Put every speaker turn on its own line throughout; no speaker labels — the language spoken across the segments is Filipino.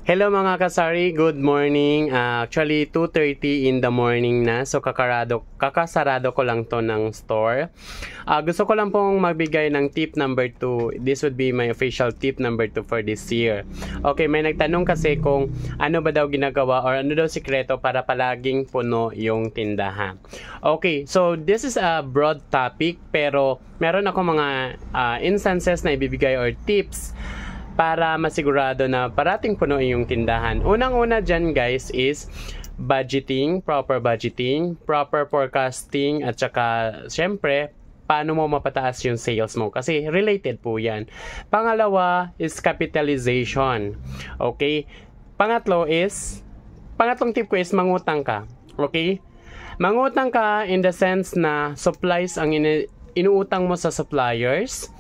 Hello mga kasari, good morning. Actually 2:30 in the morning na. So kakasarado ko lang to ng store. Gusto ko lang pong magbigay ng tip number 2. This would be my official tip number 2 for this year. Okay, may nagtanong kasi kung ano ba daw ginagawa or ano daw sikreto para palaging puno yung tindahan. Okay, so this is a broad topic pero meron ako mga instances na ibibigay or tips para masigurado na parating puno yung tindahan. Unang-una dyan guys is budgeting, proper forecasting, at saka syempre, paano mo mapataas yung sales mo. Kasi related po yan. Pangalawa is capitalization. Okay? Pangatlong tip ko is mangutang ka. Okay? Mangutang ka in the sense na supplies ang inuutang mo sa suppliers.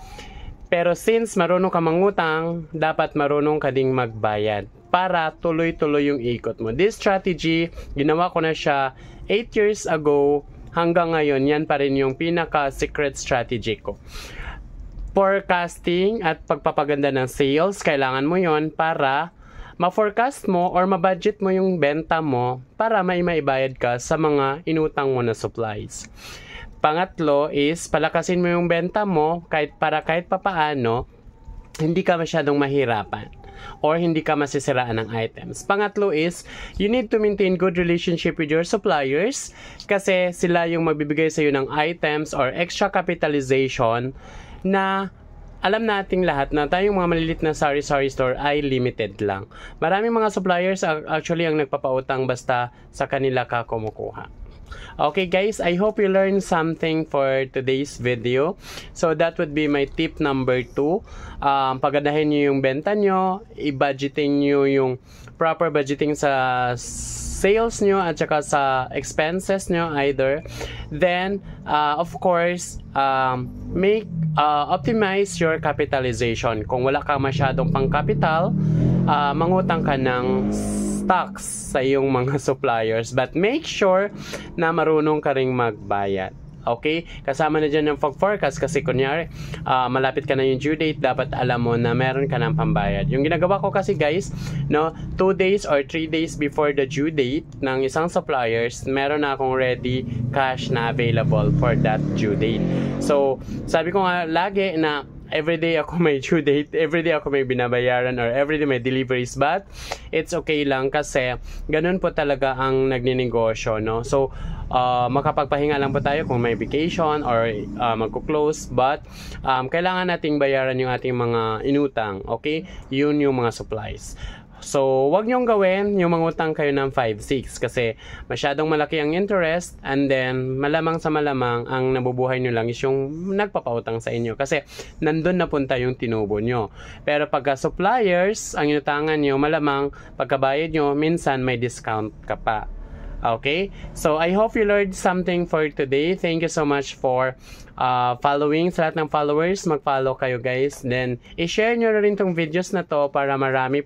Pero since marunong ka mangutang, dapat marunong ka ding magbayad para tuloy-tuloy yung ikot mo. This strategy, ginawa ko na siya 8 years ago. Hanggang ngayon, yan pa rin yung pinaka-secret strategy ko. Forecasting at pagpapaganda ng sales, kailangan mo yon para ma-forecast mo or ma-budget mo yung benta mo para may maibayad ka sa mga inutang mo na supplies. Pangatlo is palakasin mo yung benta mo kahit papaano hindi ka masyadong mahirapan or hindi ka masisiraan ng items. Pangatlo is you need to maintain good relationship with your suppliers kasi sila yung magbibigay sa iyo ng items or extra capitalization na alam nating lahat na tayong mga malilit na sari-sari store ay limited lang. Maraming mga suppliers actually ang nagpapautang basta sa kanila ka kumukuha. Okay guys, I hope you learned something for today's video. So that would be my tip number 2. Pagandahin nyo yung benta nyo, i-budgeting nyo yung proper budgeting sa sales nyo at saka sa expenses nyo either. Then, of course, optimize your capitalization. Kung wala ka masyadong pang-capital, mangutang ka ng stocks sa iyong mga suppliers, but make sure na marunong ka ring magbayad. Okay? Kasama na dyan yung forecast kasi kunyari, malapit ka na yung due date, dapat alam mo na meron ka ng pambayad. Yung ginagawa ko kasi guys, 2 days or 3 days before the due date ng isang suppliers, meron na akong ready cash na available for that due date. So, sabi ko nga lagi na everyday ako may due date, everyday ako may binabayaran, or everyday may deliveries, but it's okay lang kasi ganun po talaga ang nagninegosyo, no? So, makapagpahinga lang po tayo kung may vacation or magko-close, but kailangan nating bayaran yung ating mga inutang, okay? Yun yung mga supplies. So, wag nyong gawin yung mangutang kayo ng 5-6 kasi masyadong malaki ang interest, and then malamang sa malamang ang nabubuhay nyo lang is yung nagpapautang sa inyo kasi nandun na punta yung tinubo nyo. Pero pagka suppliers ang inutangan nyo, malamang pagkabayad nyo, minsan may discount ka pa. Okay? So, I hope you learned something for today. Thank you so much for following. Sa lahat ng followers, mag-follow kayo guys. Then, i-share nyo na rin tong videos na to para marami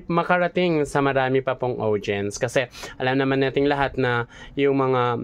makarating sa marami pa pong audience. Kasi, alam naman nating lahat na yung mga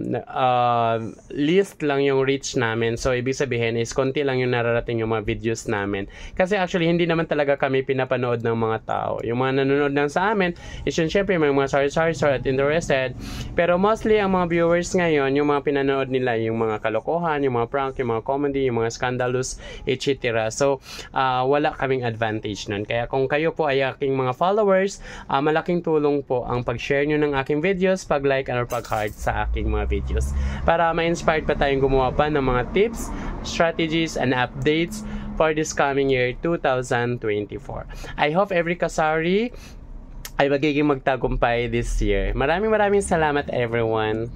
list lang yung reach namin. So, ibig sabihin is konti lang yung nararating yung mga videos namin. Kasi actually, hindi naman talaga kami pinapanood ng mga tao. Yung mga nanonood lang sa amin, is yun syempre may mga sorry at interested. Pero mostly, ang mga viewers ngayon, yung mga pinanood nila, yung mga kalokohan, yung mga prank, yung mga comedy, yung mga scandalous, etc. So, wala kaming advantage nun. Kaya kung kayo po ay aking mga followers, malaking tulong po ang pag-share nyo ng aking videos, pag-like or pag-heart sa aking mga videos. Para ma-inspired pa tayong gumawa pa ng mga tips, strategies, and updates for this coming year 2024. I hope every kasari ay magiging magtagumpay this year. Maraming salamat everyone.